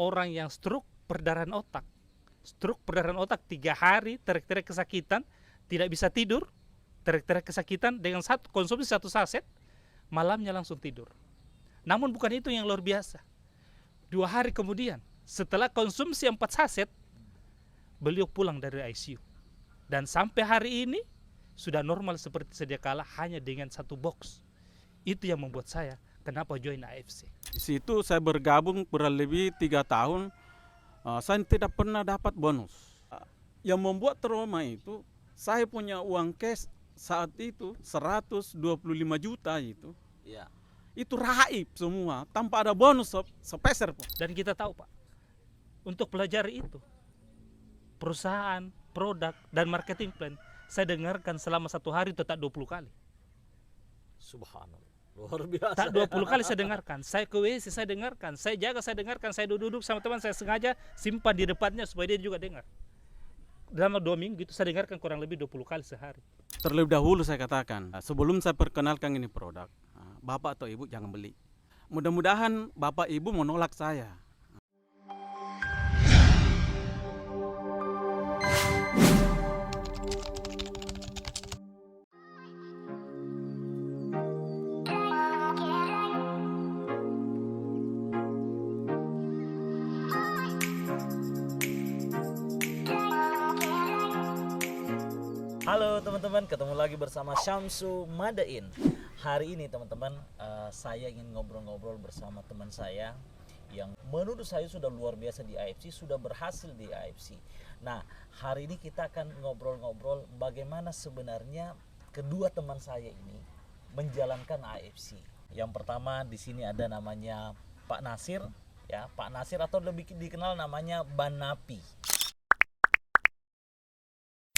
orang yang stroke perdarahan otak. Stroke perdarahan otak 3 hari teriak-teriak kesakitan, tidak bisa tidur, teriak-teriak kesakitan dengan konsumsi satu saset, malamnya langsung tidur. Namun bukan itu yang luar biasa. 2 hari kemudian, setelah konsumsi 4 saset, beliau pulang dari ICU. Dan sampai hari ini sudah normal seperti sedia kala, hanya dengan 1 box. Itu yang membuat saya kenapa join AFC. Di situ saya bergabung kurang lebih 3 tahun. Saya tidak pernah dapat bonus. Yang membuat trauma itu, saya punya uang cash saat itu 125 juta itu. Ya. Itu raib semua, tanpa ada bonus sepeser pun. Dan kita tahu Pak, untuk pelajari itu, perusahaan, produk, dan marketing plan, saya dengarkan selama 1 hari itu tak 20 kali. Subhanallah. Luar biasa. Tak 20 kali saya dengarkan. Saya ke WC saya dengarkan, saya jaga saya dengarkan, saya duduk sama teman saya sengaja simpan di depannya supaya dia juga dengar. Dalam 2 minggu itu saya dengarkan kurang lebih 20 kali sehari. Terlebih dahulu saya katakan, sebelum saya perkenalkan ini produk, Bapak atau Ibu jangan beli. Mudah-mudahan Bapak Ibu menolak saya. Halo teman-teman, ketemu lagi bersama Syamsu Madain. Hari ini teman-teman, saya ingin ngobrol-ngobrol bersama teman saya yang menurut saya sudah luar biasa di AFC, sudah berhasil di AFC. Nah, hari ini kita akan ngobrol-ngobrol bagaimana sebenarnya kedua teman saya ini menjalankan AFC. Yang pertama di sini ada namanya Pak Nasir, ya, Pak Nasir atau lebih dikenal namanya Banapi.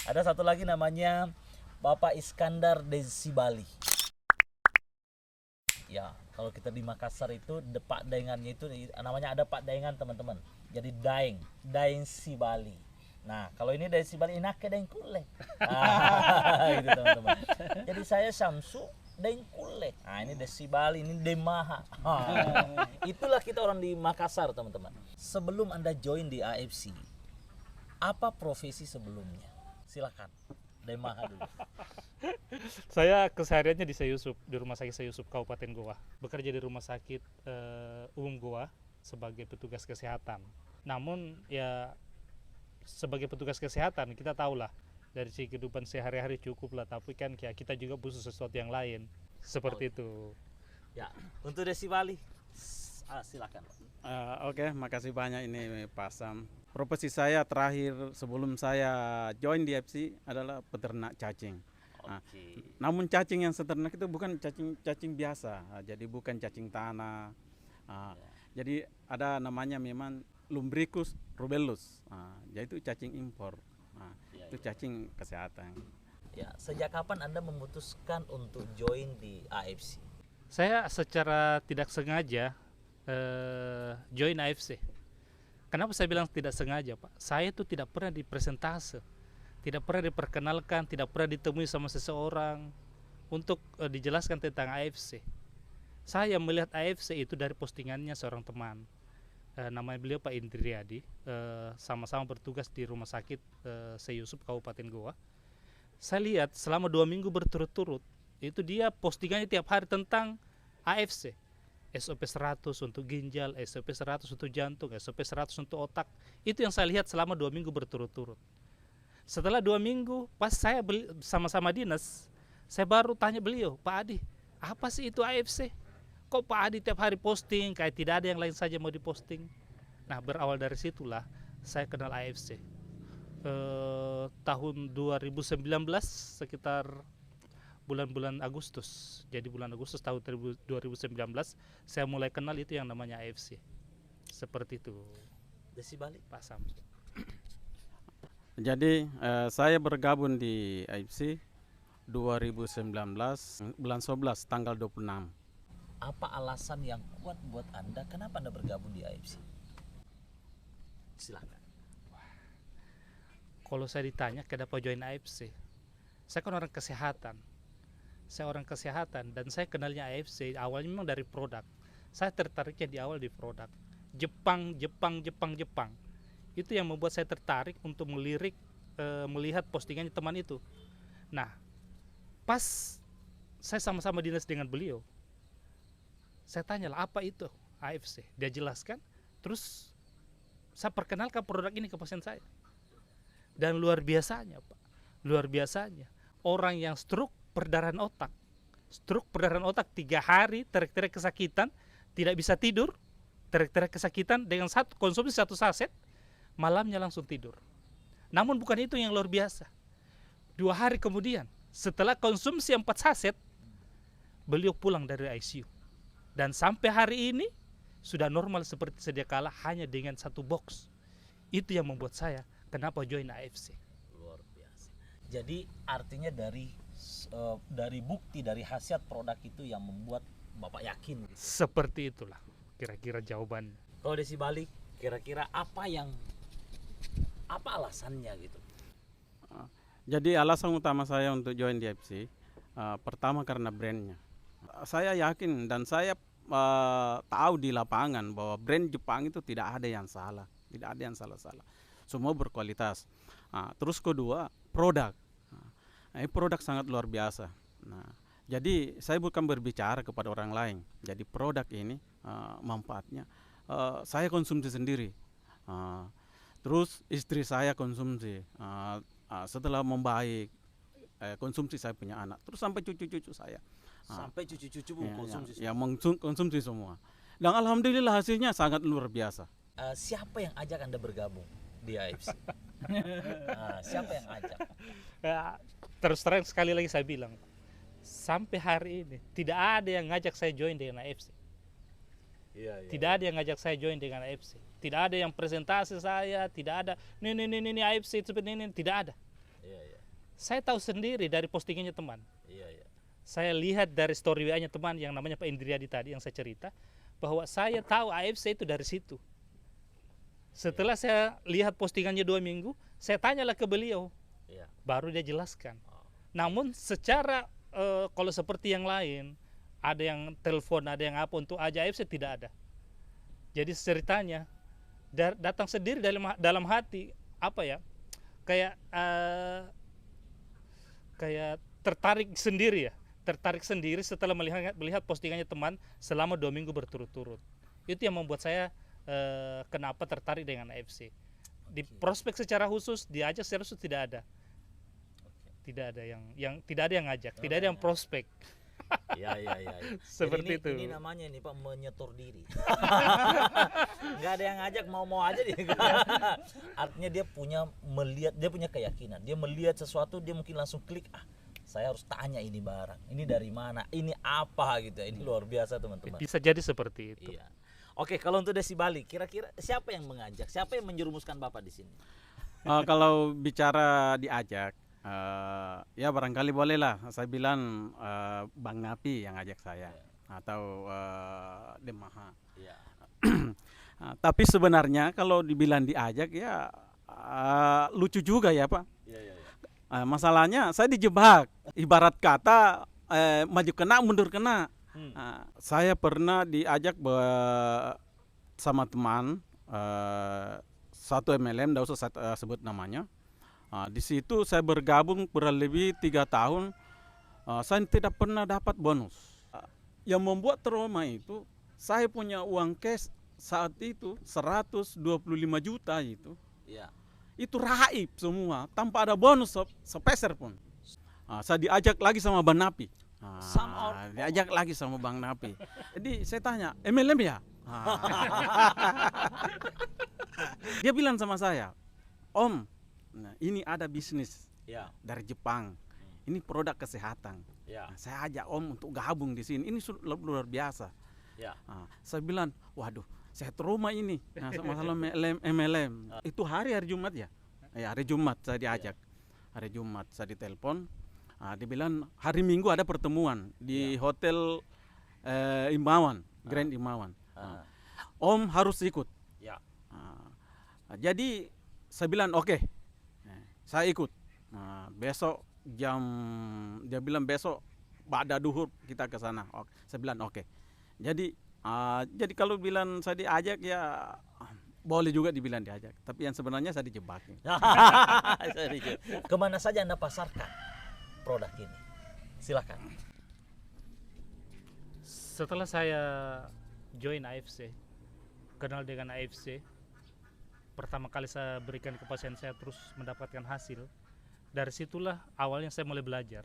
Ada satu lagi namanya Bapak Iskandar Desibali. Ya, kalau kita di Makassar itu Pak Daengannya itu namanya ada Pak Daengan teman-teman. Jadi Daeng Sibali. Nah, kalau ini Daeng Sibali inake Daeng Kule. Gitu teman-teman. Jadi saya Syamsu Daeng Kule. Nah, ini Desibali, ini Demaha. Itulah kita orang di Makassar teman-teman. Sebelum Anda join di AFC, apa profesi sebelumnya? Silakan, Demaha dulu. Saya kesehariannya di Sayusup, di Rumah Sakit Sayusup Kabupaten Goa. Bekerja di Rumah Sakit Umum Goa sebagai petugas kesehatan. Namun ya sebagai petugas kesehatan kita tahulah dari segi kehidupan sehari-hari cukup lah, tapi kan ya kita juga butuh sesuatu yang lain seperti itu. Ya, untuk Desibali, silakan. Oke, makasih banyak ini Pak Sam. Profesi saya terakhir sebelum saya join di AFC adalah peternak cacing. Namun cacing yang saya ternak itu bukan cacing biasa, jadi bukan cacing tanah. Jadi ada namanya memang Lumbricus rubellus, yaitu cacing impor. Itu cacing kesehatan. Ya, sejak kapan Anda memutuskan untuk join di AFC? Saya secara tidak sengaja join AFC. Kenapa saya bilang tidak sengaja, Pak? Saya itu tidak pernah dipresentase, tidak pernah diperkenalkan, tidak pernah ditemui sama seseorang untuk dijelaskan tentang AFC. Saya melihat AFC itu dari postingannya seorang teman, namanya beliau Pak Indriadi, sama-sama bertugas di Rumah Sakit Sayusup Kabupaten Goa. Saya lihat selama 2 minggu berturut-turut, itu dia postingannya tiap hari tentang AFC. SOP 100 untuk ginjal, SOP 100 untuk jantung, SOP 100 untuk otak. Itu yang saya lihat selama 2 minggu berturut-turut. Setelah 2 minggu, pas saya sama-sama dinas, saya baru tanya beliau, Pak Adi, apa sih itu AFC? Kok Pak Adi tiap hari posting, kayak tidak ada yang lain saja mau diposting? Nah, berawal dari situlah saya kenal AFC. Tahun 2019 sekitar bulan-bulan Agustus. Jadi bulan Agustus tahun 2019 saya mulai kenal itu yang namanya AFC. Seperti itu. Desibali, Pak Sam. Jadi saya bergabung di AFC 2019 bulan 11 tanggal 26. apa alasan yang kuat buat Anda kenapa Anda bergabung di AFC? Silakan. Kalau saya ditanya kenapa join AFC, saya kan orang kesehatan. Saya orang kesehatan dan saya kenalnya AFC awalnya memang dari produk. Saya tertariknya di awal di produk. Jepang, Jepang, Jepang, Jepang. Itu yang membuat saya tertarik untuk melihat postingannya teman itu. Nah, pas saya sama-sama dinas dengan beliau, saya tanyalah apa itu AFC. Dia jelaskan, terus saya perkenalkan produk ini ke pasien saya. Dan luar biasanya Pak, luar biasanya orang yang stroke perdarahan otak 3 hari teriak-teriak kesakitan, tidak bisa tidur, teriak-teriak kesakitan, dengan konsumsi 1 saset, malamnya langsung tidur. Namun bukan itu yang luar biasa. 2 hari kemudian, setelah konsumsi 4 saset, beliau pulang dari ICU. Dan sampai hari ini sudah normal seperti sedia kala, hanya dengan 1 box. Itu yang membuat saya kenapa join AFC. Luar biasa. Jadi artinya dari bukti, dari khasiat produk itu yang membuat Bapak yakin gitu. Seperti itulah kira-kira jawabannya. Kalau Desi balik, kira-kira apa alasannya gitu? Jadi alasan utama saya untuk join di AFC, pertama karena brandnya. Saya yakin dan saya tahu di lapangan bahwa brand Jepang itu tidak ada yang salah, tidak ada yang salah-salah. Semua berkualitas. Terus kedua, produk. Produk sangat luar biasa. Jadi saya bukan berbicara kepada orang lain. Jadi produk ini manfaatnya saya konsumsi sendiri. Terus istri saya konsumsi. Setelah membaik, konsumsi saya punya anak. Terus sampai cucu-cucu saya. Sampai cucu-cucu konsumsi. Ya, konsumsi semua. Dan alhamdulillah hasilnya sangat luar biasa. Siapa yang ajak Anda bergabung di AFC? Siapa yang ajak? Ya, terus terang sekali lagi saya bilang, sampai hari ini tidak ada yang ngajak saya join dengan AFC. Tidak ada yang ngajak saya join dengan AFC. Tidak ada yang presentasi saya, tidak ada ini AFC seperti ini, tidak ada. Saya tahu sendiri dari postingannya teman. Saya lihat dari story WA-nya teman yang namanya Pak Indriadi tadi yang saya cerita, bahwa saya tahu AFC itu dari situ. Setelah saya lihat postingannya 2 minggu, saya tanyalah ke beliau, baru dia jelaskan. Namun secara kalau seperti yang lain, ada yang telepon, ada yang apa untuk ajak AFC, tidak ada. Jadi ceritanya datang sendiri dalam hati, apa ya, kayak tertarik sendiri setelah melihat postingannya teman selama 2 minggu berturut-turut. Itu yang membuat saya kenapa tertarik dengan AFC. Di prospek secara khusus, diajak secara khusus tidak ada. Tidak ada yang tidak ada yang ngajak, tidak ada yang prospek. Ya. Seperti itu. Ini namanya nih Pak, menyetor diri. Nggak ada yang ngajak, mau aja dia. Artinya dia punya keyakinan. Dia melihat sesuatu, dia mungkin langsung klik, saya harus tanya ini barang, ini dari mana, ini apa gitu. Ini luar biasa teman-teman. Bisa jadi seperti itu. Iya. Oke, kalau untuk Desi balik, kira-kira siapa yang mengajak, siapa yang menjerumuskan Bapak di sini? Kalau bicara diajak, ya barangkali bolehlah saya bilang Bang Napi yang ajak saya, atau Demaha. Tapi sebenarnya kalau dibilang diajak ya lucu juga ya Pak. Masalahnya saya dijebak, ibarat kata maju kena mundur kena. Saya pernah diajak sama teman satu MLM, tidak usah saya sebut namanya. Di situ saya bergabung kurang lebih 3 tahun. Saya tidak pernah dapat bonus. Yang membuat trauma itu, saya punya uang cash saat itu 125 juta itu. Itu raib semua, tanpa ada bonus sepeser pun. Saya diajak lagi sama Bang Napi. Diajak lagi sama Bang Napi. Jadi saya tanya, MLM ya? Dia bilang sama saya, Om, ini ada bisnis dari Jepang. Ini produk kesehatan. Saya ajak Om untuk gabung di sini. Ini luar biasa. Saya bilang, waduh, saya trauma ini masalah MLM. Itu hari Jumat ya? Ya, hari Jumat saya diajak. Hari Jumat saya ditelepon. Dia bilang hari Minggu ada pertemuan di hotel Imawan, Grand Imawan. Om harus ikut. Jadi saya bilang oke, saya ikut. Besok dia bilang besok pada duhur kita ke sana. Saya bilang oke. Jadi Jadi kalau bilang saya diajak ya boleh juga dibilang diajak, tapi yang sebenarnya saya dijebak. Kemana saja Anda pasarkan produk ini? Silakan. Setelah saya join AFC, kenal dengan AFC, pertama kali saya berikan ke pasien saya terus mendapatkan hasil. Dari situlah awalnya saya mulai belajar.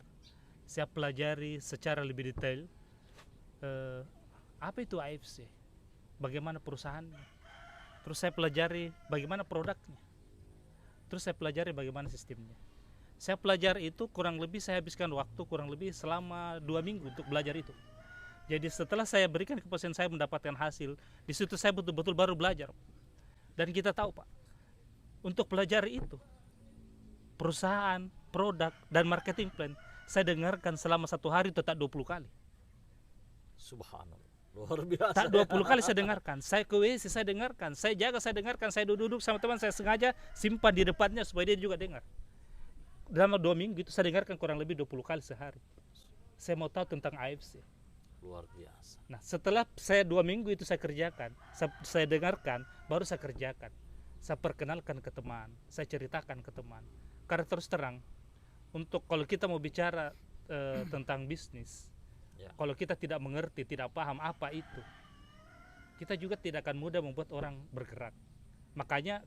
Saya pelajari secara lebih detail apa itu AFC, bagaimana perusahaannya. Terus saya pelajari bagaimana produknya. Terus saya pelajari bagaimana sistemnya. Saya pelajari itu kurang lebih saya habiskan waktu kurang lebih selama 2 minggu untuk belajar itu. Jadi setelah saya berikan ke pasien saya mendapatkan hasil, di situ saya betul-betul baru belajar. Dan kita tahu Pak, untuk pelajari itu, perusahaan, produk, dan marketing plan, saya dengarkan selama 1 hari itu tak 20 kali. Subhanallah, luar biasa. Tak 20 kali saya dengarkan, saya ke WC saya dengarkan, saya jaga saya dengarkan, saya duduk sama teman saya sengaja simpan di depannya supaya dia juga dengar. Dalam 2 minggu itu saya dengarkan kurang lebih 20 kali sehari. Saya mau tahu tentang AFC. Luar biasa. Nah setelah saya 2 minggu itu saya kerjakan, saya dengarkan, baru saya kerjakan. Saya perkenalkan ke teman, saya ceritakan ke teman. Karena terus terang, untuk kalau kita mau bicara tentang bisnis, kalau kita tidak mengerti, tidak paham apa itu, kita juga tidak akan mudah membuat orang bergerak. Makanya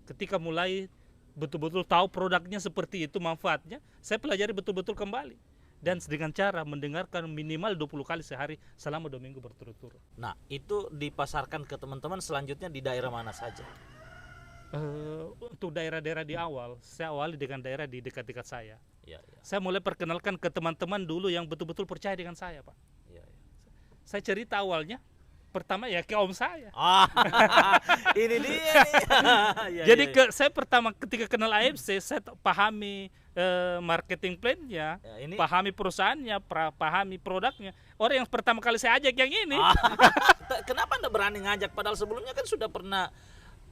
ketika mulai betul-betul tahu produknya seperti itu, manfaatnya, saya pelajari betul-betul kembali. Dan dengan cara mendengarkan minimal 20 kali sehari selama 2 minggu berturut-turut. Nah, itu dipasarkan ke teman-teman selanjutnya di daerah mana saja? Untuk daerah-daerah di awal, saya awali dengan daerah di dekat-dekat saya. Ya. Saya mulai perkenalkan ke teman-teman dulu yang betul-betul percaya dengan saya, Pak. Ya. Saya cerita awalnya, pertama ya ke om saya. Ini dia nih. Jadi saya pertama ketika kenal AFC, saya pahami marketing plan-nya, pahami perusahaannya, pahami produknya. Orang yang pertama kali saya ajak yang ini. Kenapa Anda berani ngajak padahal sebelumnya kan sudah pernah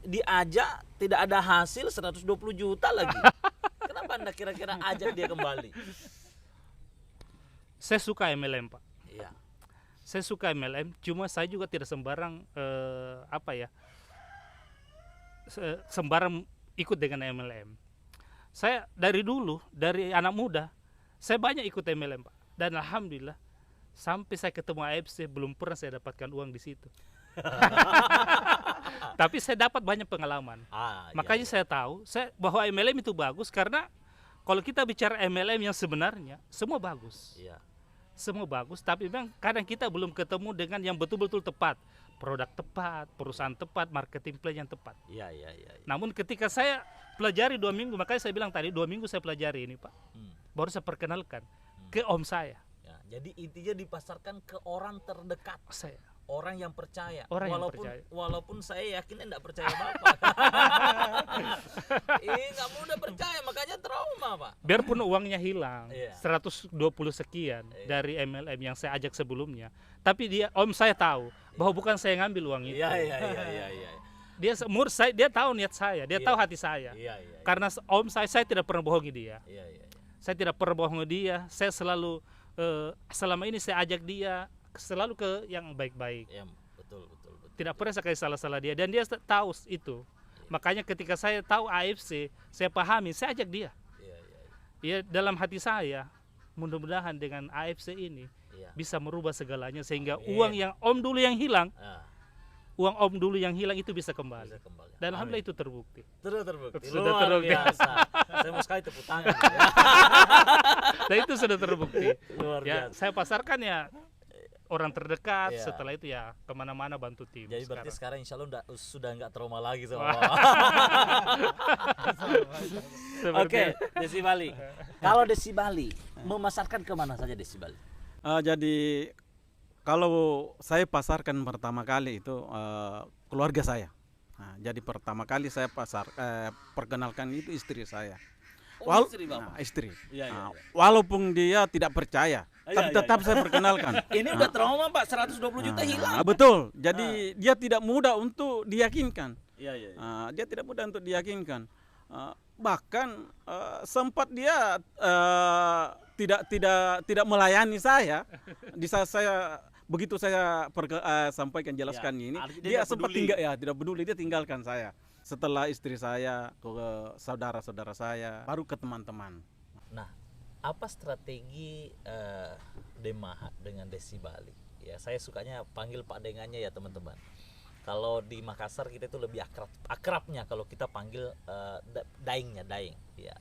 diajak, tidak ada hasil, 120 juta lagi. Kenapa Anda kira-kira ajak dia kembali? Saya suka MLM, Pak. Iya. Saya suka MLM, cuma saya juga tidak sembarang sembarang ikut dengan MLM. Saya dari dulu, dari anak muda, saya banyak ikut MLM, Pak. Dan alhamdulillah sampai saya ketemu AFC belum pernah saya dapatkan uang di situ. Tapi saya dapat banyak pengalaman. Makanya saya tahu bahwa MLM itu bagus karena kalau kita bicara MLM yang sebenarnya semua bagus. Iya. Semua bagus, tapi memang kadang kita belum ketemu dengan yang betul-betul tepat. Produk tepat, perusahaan tepat, marketing plan yang tepat. Iya. Namun ketika saya pelajari 2 minggu, makanya saya bilang tadi 2 minggu saya pelajari ini, Pak. Baru saya perkenalkan ke om saya. Ya, jadi intinya dipasarkan ke orang terdekat Saya. orang yang percaya. Walaupun walaupun saya yakin enggak percaya Bapak. Nggak mudah percaya, makanya trauma, Pak. Biarpun uangnya hilang, 120 sekian Iya. dari MLM yang saya ajak sebelumnya, tapi om saya tahu bahwa bukan saya ngambil uang itu. Iya. Dia tahu niat saya, dia tahu hati saya. Iya. Karena om saya tidak pernah bohongi dia. Iya. Saya tidak pernah bohongi dia. Saya selalu selama ini saya ajak dia selalu ke yang baik-baik. Ya, betul. Tidak pernah saya kasih salah-salah dia, dan dia tahu itu. Makanya ketika saya tahu AFC, saya pahami, saya ajak dia. Ya, dalam hati saya, mudah-mudahan dengan AFC ini bisa merubah segalanya sehingga uang yang om dulu yang hilang, itu bisa kembali. Dan alhamdulillah itu terbukti. Terbukti. Sudah Luar terbukti. biasa. Saya mau sekali tepuk tangan. Dan itu sudah terbukti. Luar Ya, biasa. saya pasarkan ya orang terdekat. Setelah itu ya kemana-mana bantu tim. Jadi berarti sekarang insya Allah sudah nggak trauma lagi sama Wah. Bapak. Oke, Desi Bali. Kalau Desi Bali memasarkan kemana saja Desi Bali? Jadi kalau saya pasarkan pertama kali itu keluarga saya. Nah, jadi pertama kali saya perkenalkan itu istri saya. Istri Bapak? Istri. Iya. Walaupun dia tidak percaya, tapi tetap saya perkenalkan. Ini udah trauma Pak, 120 juta hilang. Betul. Jadi dia tidak mudah untuk diyakinkan. Iya. Dia tidak mudah untuk diyakinkan. Bahkan sempat dia tidak melayani saya di saat saya begitu saya sampaikan jelaskan ini, artinya dia tidak sempat peduli. tidak peduli, dia tinggalkan saya. Setelah istri saya, ke saudara-saudara saya, baru ke teman-teman. Nah, apa strategi Demaha dengan Desi Bali? Ya, saya sukanya panggil Pak Dengannya ya teman-teman. Kalau di Makassar kita itu lebih akrabnya kalau kita panggil Daingnya, Daing. Ya.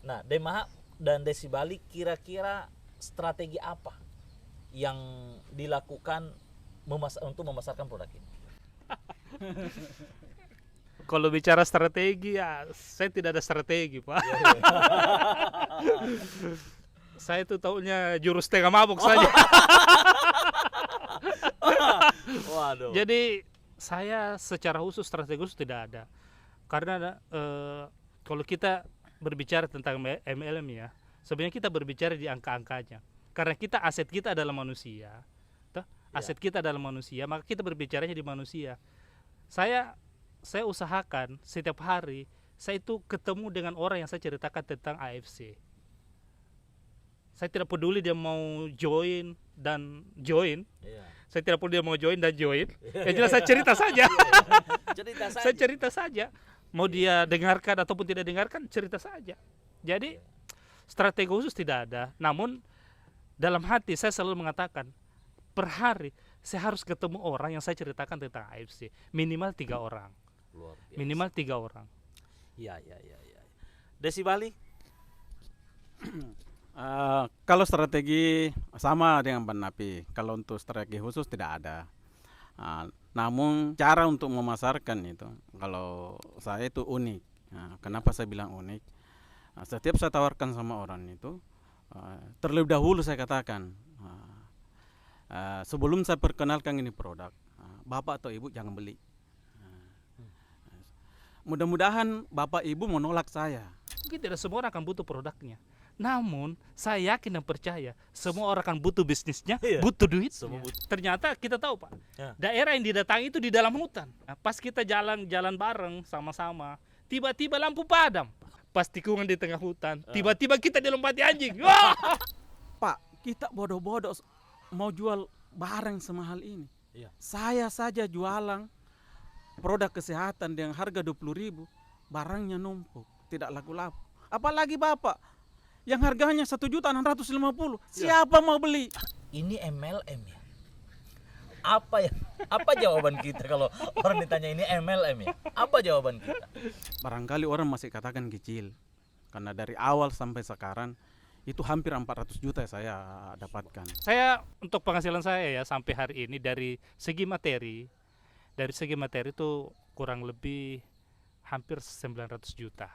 Nah, Demaha dan Desi Bali kira-kira strategi apa yang dilakukan untuk memasarkan produk ini? Kalau bicara strategi ya, saya tidak ada strategi, Pak. Saya itu taunya jurus tengah mabuk saja. Waduh. Jadi saya secara khusus strategi khusus tidak ada. Karena kalau kita berbicara tentang MLM ya, sebenarnya kita berbicara di angka-angkanya. Karena aset kita adalah manusia. Aset kita adalah manusia, maka kita berbicaranya di manusia. Saya usahakan setiap hari saya itu ketemu dengan orang yang saya ceritakan tentang AFC. Saya tidak peduli dia mau join dan join. Iya. Saya tidak peduli dia mau join dan join. Yang jelas saya cerita saja. Cerita saja. Saya cerita saja. Mau dia dengarkan ataupun tidak dengarkan, cerita saja. Jadi strategi khusus tidak ada. Namun dalam hati saya selalu mengatakan, per hari saya harus ketemu orang yang saya ceritakan tentang AFC. Minimal 3 orang. Luar biasa. Minimal 3 orang. Iya. Desi Bali? Kalau strategi sama dengan Pak Napi. Kalau untuk strategi khusus tidak ada. Namun cara untuk memasarkan itu, kalau saya itu unik. Kenapa saya bilang unik? Setiap saya tawarkan sama orang itu, terlebih dahulu saya katakan, sebelum saya perkenalkan ini produk, bapak atau ibu jangan beli. Mudah-mudahan bapak ibu menolak saya. Mungkin tidak semua orang akan butuh produknya. Namun saya yakin dan percaya semua orang akan butuh bisnisnya, Iya. butuh duit. Semua butuh. Ternyata kita tahu Pak, Ya. daerah yang didatangi itu di dalam hutan. Nah, pas kita jalan bareng sama-sama, tiba-tiba lampu padam. Pas tikungan di tengah hutan, tiba-tiba kita dilompati anjing. Wah! Pak, kita bodoh-bodoh mau jual barang semahal ini. Iya. Saya saja jualan produk kesehatan dengan harga 20.000, barangnya numpuk, tidak laku-laku. Apalagi bapak yang harganya 1.650.000, siapa mau beli? Ini MLM ya? Apa jawaban kita kalau orang ditanya ini MLM ya? Apa jawaban kita? Barangkali orang masih katakan kecil, karena dari awal sampai sekarang itu hampir 400 juta saya dapatkan. Saya untuk penghasilan saya ya sampai hari ini dari segi materi itu kurang lebih hampir 900 juta.